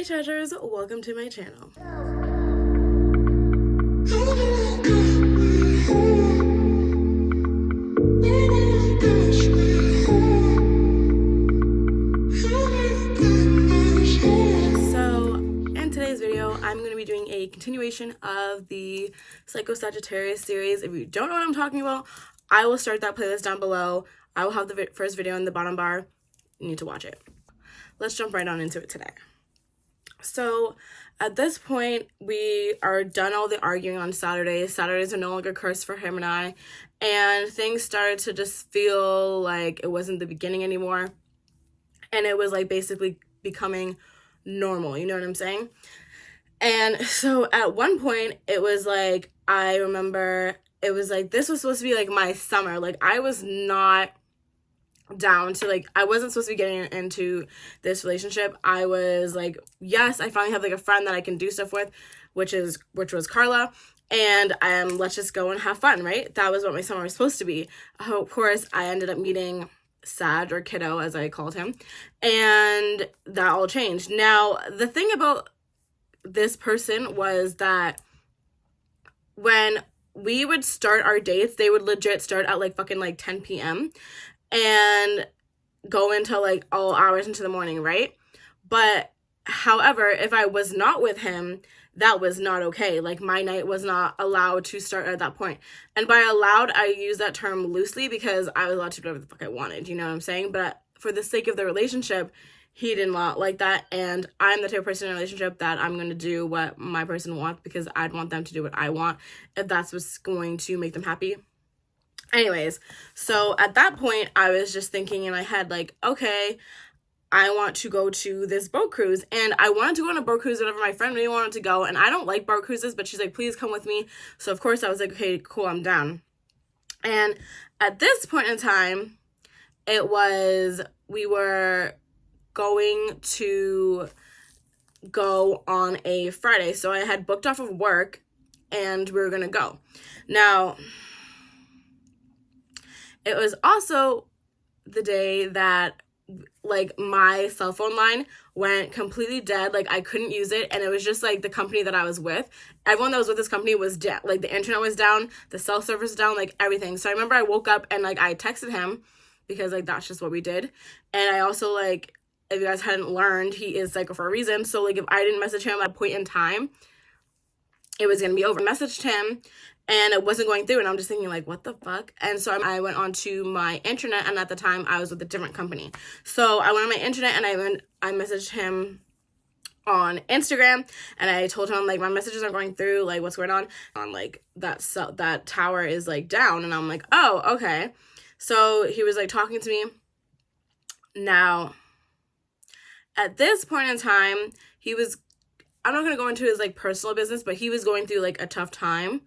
Hey treasures, welcome to my channel. So in today's video, I'm going to be doing a continuation of the Sagittarius series. If you don't know what I'm talking about, I will start that playlist down below. I will have the first video in the bottom bar. You need to watch it. Let's jump right on into it today. So at this point, we are done all the arguing on Saturdays. Saturdays are no longer cursed for him and I. And things started to just feel like it wasn't the beginning anymore. And it was like basically becoming normal. You know what I'm saying? And so at one point, it was like, I remember it was like, this was supposed to be like my summer. Like I was not down to like, I wasn't supposed to be getting into this relationship. I was like, yes, I finally have like a friend that I can do stuff with, which was Carla, and let's just go and have fun, right? That was what my summer was supposed to be. Of course, I ended up meeting Sag, or Kiddo as I called him, and that all changed. Now the thing about this person was that when we would start our dates, they would legit start at like fucking like 10 p.m. and go until like all hours into the morning, right? But however, if I was not with him, that was not okay. Like my night was not allowed to start at that point. And by allowed, I use that term loosely because I was allowed to do whatever the fuck I wanted, you know what I'm saying? But for the sake of the relationship, he did not like that. And I'm the type of person in a relationship that I'm going to do what my person wants because I'd want them to do what I want if that's what's going to make them happy. Anyways, so at that point, I was just thinking in my head, like, okay, I want to go to this boat cruise. And I wanted to go on a boat cruise whenever my friend really wanted to go. And I don't like boat cruises, but she's like, please come with me. So, of course, I was like, okay, cool, I'm down. And at this point in time, we were going to go on a Friday. So I had booked off of work and we were going to go. Now, it was also the day that like my cell phone line went completely dead. Like I couldn't use it, and it was just like the company that I was with. Everyone that was with this company was dead. Like the internet was down, the cell service was down, like everything. So I remember I woke up and like I texted him because like that's just what we did. And I also like, if you guys hadn't learned, he is psycho for a reason. So like if I didn't message him at a point in time, it was gonna be over. I messaged him and it wasn't going through, and I'm just thinking like, what the fuck? And so I went onto my internet, and at the time I was with a different company. So I went on my internet and I messaged him on Instagram, and I told him like my messages aren't going through, like what's going on like that tower is like down. And I'm like, oh, okay. So he was like talking to me. Now at this point in time, I'm not gonna go into his like personal business, but he was going through like a tough time.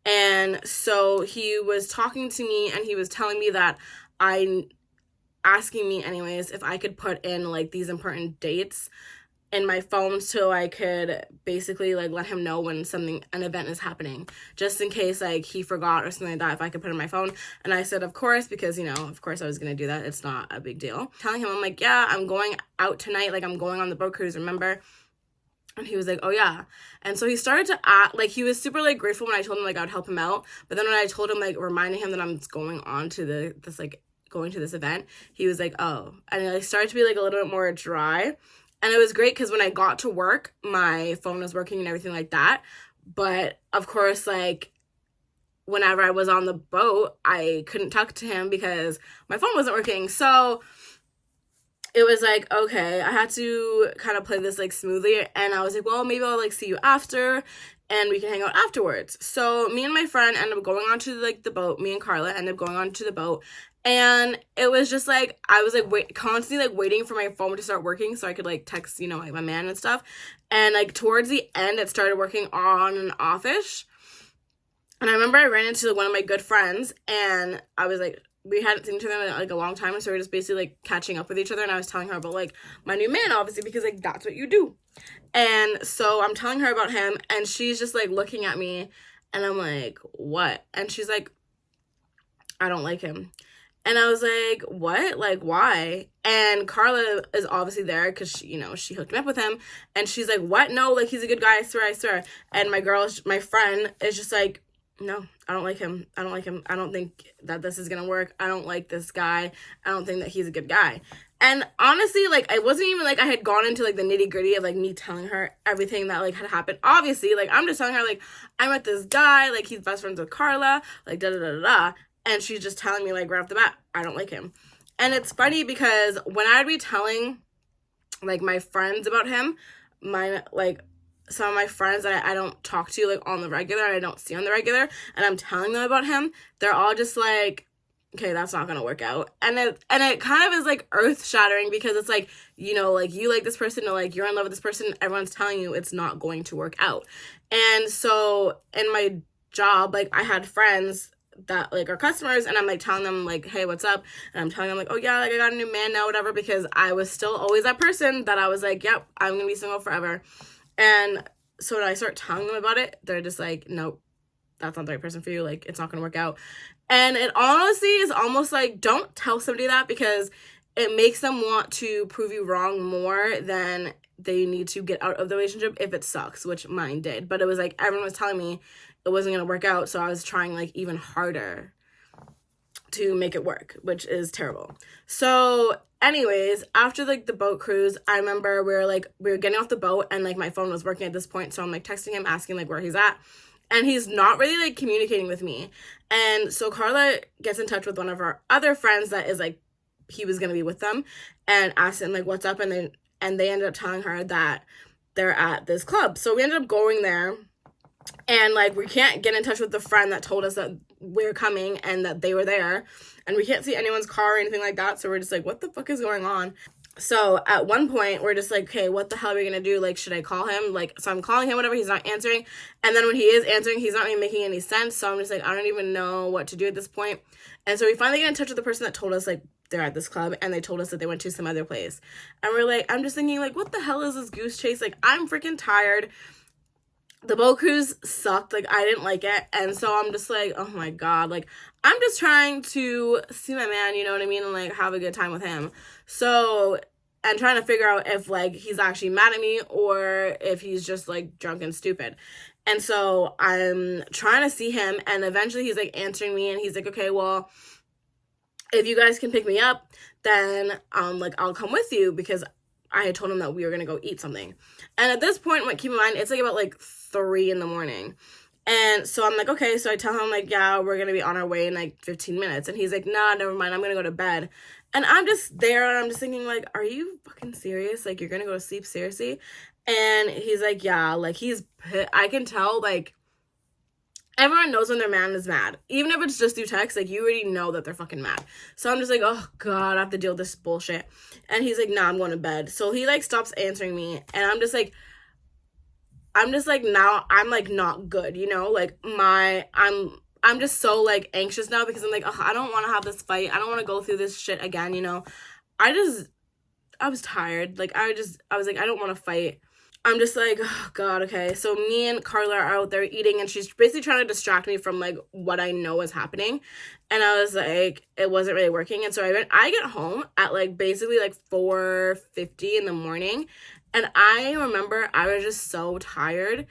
And so he was talking to me, and he was telling me that asking me anyways if I could put in like these important dates in my phone so I could basically like let him know when an event is happening, just in case like he forgot or something like that, if I could put it in my phone. And I said, of course, because you know, of course I was gonna do that. It's not a big deal. Telling him, I'm like, yeah, I'm going out tonight. Like I'm going on the boat cruise, remember? And he was like, oh yeah. And so he started to act like he was super like grateful when I told him like I would help him out. But then when I told him like reminding him that I'm going on to going to this event, he was like, oh. And it like started to be like a little bit more dry. And it was great because when I got to work, my phone was working and everything like that. But of course, like whenever I was on the boat, I couldn't talk to him because my phone wasn't working. So it was like, okay, I had to kind of play this like smoothly. And I was like, well, maybe I'll like see you after and we can hang out afterwards. So me and my friend ended up going onto like the boat. Me and Carla ended up going onto the boat. And it was just like, I was like constantly like waiting for my phone to start working so I could like text, you know, like my man and stuff. And like towards the end, it started working on and offish. And I remember I ran into one of my good friends, and I was like, we hadn't seen each other in like a long time, so we were just basically like catching up with each other. And I was telling her about like my new man, obviously, because like that's what you do. And so I'm telling her about him, and she's just like looking at me, and I'm like, what? And she's like, I don't like him. And I was like, what? Like, why? And Carla is obviously there because she hooked me up with him. And she's like, what? No, like, he's a good guy. I swear, I swear. And my friend is just like, no, I don't like him. I don't like him. I don't think that this is going to work. I don't like this guy. I don't think that he's a good guy. And honestly, like, it wasn't even like I had gone into like the nitty gritty of like me telling her everything that like had happened. Obviously, like, I'm just telling her like, I met this guy, like, he's best friends with Carla, like, da da da da da. And she's just telling me, like, right off the bat, I don't like him. And it's funny because when I'd be telling, like, my friends about him, some of my friends that I don't talk to, like, on the regular, and I don't see on the regular, and I'm telling them about him, they're all just like, okay, that's not gonna work out. And it kind of is, like, earth-shattering because it's like, like, you like this person, or, like, you're in love with this person, everyone's telling you it's not going to work out. And so in my job, like, I had friends that like are customers, and I'm like telling them like, hey, what's up? And I'm telling them like, oh yeah, like I got a new man now, whatever, because I was still always that person that I was like, yep, I'm gonna be single forever. And so when I start telling them about it, they're just like, nope, that's not the right person for you, like, it's not gonna work out. And it honestly is almost like, don't tell somebody that, because it makes them want to prove you wrong more than they need to get out of the relationship if it sucks, which mine did. But it was like everyone was telling me it wasn't going to work out, so I was trying like even harder to make it work, which is terrible. So anyways, after like the boat cruise, I remember we were getting off the boat, and like my phone was working at this point, so I'm like texting him asking like where he's at, and he's not really like communicating with me. And so Carla gets in touch with one of our other friends that is like, he was going to be with them, and asked him like what's up, and they ended up telling her that they're at this club. So we ended up going there, and like we can't get in touch with the friend that told us that we're coming and that they were there, and we can't see anyone's car or anything like that. So we're just like, what the fuck is going on? So at one point we're just like, okay, what the hell are we gonna do? Like, should I call him? Like, so I'm calling him, whatever, he's not answering. And then when he is answering, he's not even making any sense. So I'm just like, I don't even know what to do at this point. And so we finally get in touch with the person that told us like they're at this club, and they told us that they went to some other place. And we're like, I'm just thinking like, what the hell is this goose chase? Like, I'm freaking tired. The boat cruise sucked. Like, I didn't like it. And so I'm just like, oh my God, like, I'm just trying to see my man, you know what I mean? And like have a good time with him. So, and trying to figure out if like he's actually mad at me or if he's just like drunk and stupid. And so I'm trying to see him, and eventually he's like answering me, and he's like, okay, well, if you guys can pick me up, then like I'll come with you, because I had told him that we were gonna go eat something. And at this point, like, keep in mind, it's like about like 3 a.m. And so I'm like, okay. So I tell him like, yeah, we're gonna be on our way in like 15 minutes. And he's like, nah, never mind, I'm gonna go to bed. And I'm just there, and I'm just thinking like, are you fucking serious? Like, you're gonna go to sleep, seriously? And he's like, yeah, like I can tell, like, everyone knows when their man is mad. Even if it's just through text, like, you already know that they're fucking mad. So I'm just like, oh God, I have to deal with this bullshit. And he's like, nah, I'm going to bed. So he like stops answering me, and I'm just like, now I'm like not good, like I'm just so like anxious now, because I'm like, oh, I don't want to have this fight. I don't want to go through this shit again, I was tired. Like, I was like, I don't want to fight. I'm just like, oh God, okay. So me and Carla are out there eating, and she's basically trying to distract me from like what I know is happening. And I was like, it wasn't really working. And so I get home at like basically like 4:50 in the morning. And I remember I was just so tired,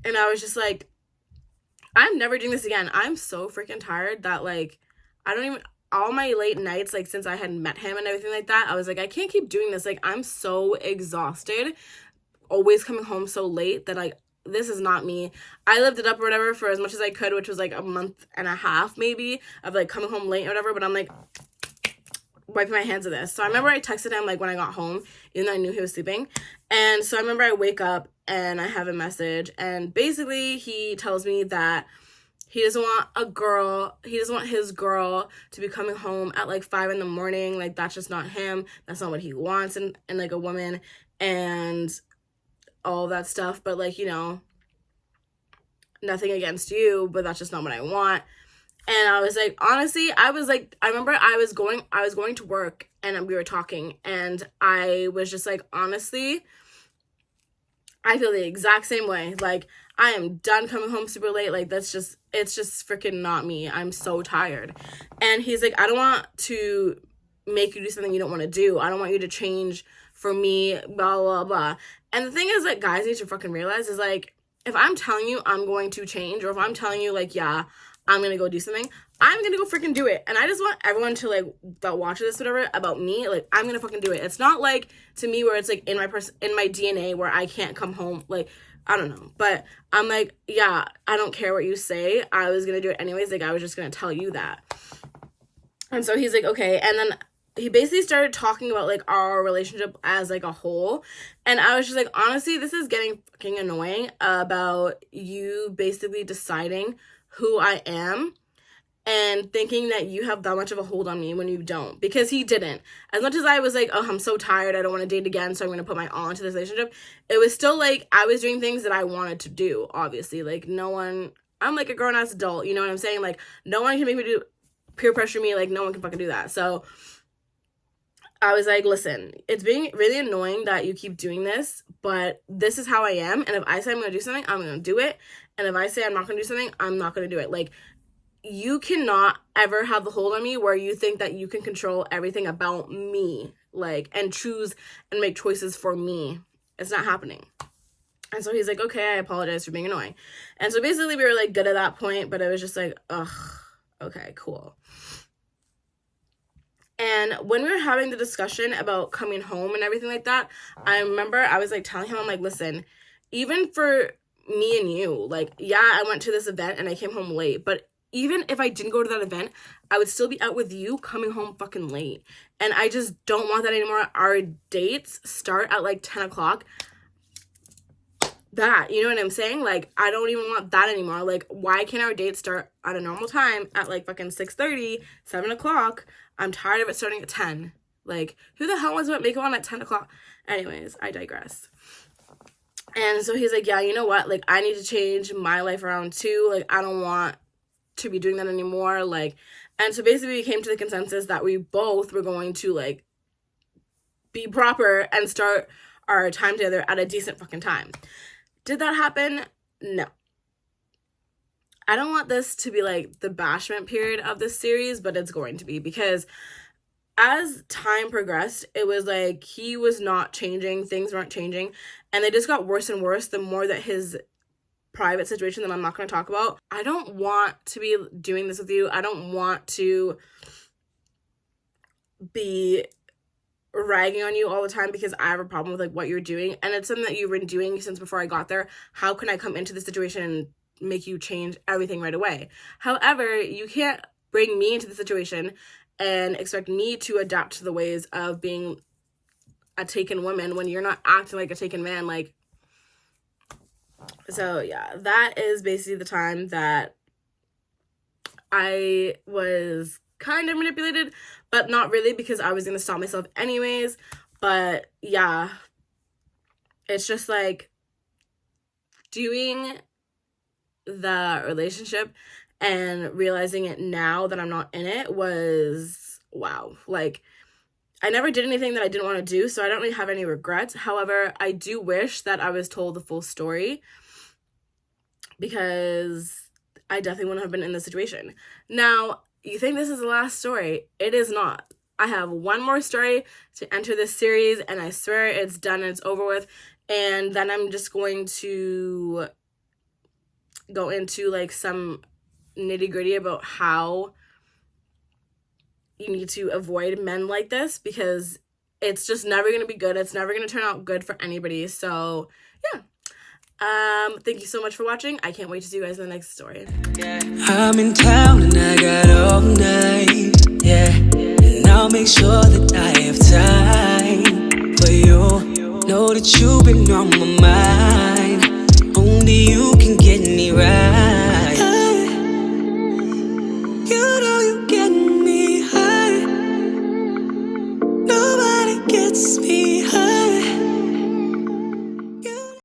and I was just like, I'm never doing this again. I'm so freaking tired that like, all my late nights, like since I had met him and everything like that, I was like, I can't keep doing this. Like, I'm so exhausted, always coming home so late, that like, this is not me. I lived it up or whatever for as much as I could, which was like a month and a half maybe of like coming home late or whatever, but I'm like wiping my hands of this. So I remember I texted him like when I got home, even though I knew he was sleeping. And so I remember I wake up and I have a message, and basically he tells me that he doesn't want his girl to be coming home at like 5 a.m. Like, that's just not him. That's not what he wants in like a woman, and all that stuff. But like, nothing against you, but that's just not what I want. And I was like, honestly, I remember I was going to work, and we were talking, and I was just like, honestly, I feel the exact same way. Like, I am done coming home super late. Like, it's just freaking not me. I'm so tired. And he's like, I don't want to make you do something you don't want to do. I don't want you to change for me, blah, blah, blah. And the thing is that guys need to fucking realize is, like, if I'm telling you I'm going to change, or if I'm telling you, like, yeah, I'm going to go do something, I'm going to go freaking do it. And I just want everyone to, like, that watches this, whatever, about me, like, I'm going to fucking do it. It's not, like, to me where it's, like, in my DNA where I can't come home, like, I don't know. But I'm like, yeah, I don't care what you say. I was going to do it anyways. Like, I was just going to tell you that. And so he's like, okay. And then he basically started talking about, like, our relationship as, like, a whole. And I was just like, honestly, this is getting fucking annoying about you basically deciding who I am and thinking that you have that much of a hold on me when you don't. Because he didn't. As much as I was like, oh, I'm so tired, I don't want to date again, so I'm going to put my all into this relationship, it was still, like, I was doing things that I wanted to do, obviously. Like, no one, I'm, like, a grown-ass adult, you know what I'm saying? Like, no one can make me do, peer pressure me, like, no one can fucking do that. So I was like, listen, it's being really annoying that you keep doing this, but this is how I am, and if I say I'm going to do something, I'm going to do it, and if I say I'm not going to do something, I'm not going to do it. Like, you cannot ever have the hold on me where you think that you can control everything about me, like, and choose and make choices for me. It's not happening. And so he's like, okay, I apologize for being annoying. And so basically we were, like, good at that point, but it was just like, ugh, okay, cool. And when we were having the discussion about coming home and everything like that, I remember I was, like, telling him, I'm like, listen, even for me and you, like, yeah, I went to this event and I came home late, but even if I didn't go to that event, I would still be out with you coming home fucking late. And I just don't want that anymore. Our dates start at, like, 10 o'clock. That, you know what I'm saying? Like, I don't even want that anymore. Like, why can't our dates start at a normal time at, like, fucking 6:30, 7 o'clock? I'm tired of it starting at 10. Like, who the hell wants to make it on at 10 o'clock? Anyways, I digress. And so he's like, yeah, you know what? Like, I need to change my life around too. Like, I don't want to be doing that anymore. Like, and so basically we came to the consensus that we both were going to, like, be proper and start our time together at a decent fucking time. Did that happen? No. I don't want this to be, like, the bashment period of this series, but it's going to be, because as time progressed, it was like he was not changing, things weren't changing, and they just got worse and worse the more that his private situation that I'm not going to talk about. I don't want to be doing this with you. I don't want to be ragging on you all the time because I have a problem with, like, what you're doing, and it's something that you've been doing since before I got there. How can I come into the situation and make you change everything right away? However, you can't bring me into the situation and expect me to adapt to the ways of being a taken woman when you're not acting like a taken man. Like, so yeah, that is basically the time that I was kind of manipulated, but not really, because I was going to stop myself anyways. But yeah, it's just like doing the relationship and realizing it now that I'm not in it was, wow. Like, I never did anything that I didn't want to do, so I don't really have any regrets. However, I do wish that I was told the full story, because I definitely wouldn't have been in this situation. Now, you think this is the last story? It is not. I have one more story to enter this series, and I swear it's done and it's over with. And then I'm just going to go into, like, some nitty-gritty about how you need to avoid men like this, because it's just never going to be good. It's never going to turn out good for anybody. So, yeah. Thank you so much for watching. I can't wait to see you guys in the next story. I'm in town and I got all night, yeah. And I'll make sure that I have time for you. Know that you've been on my mind.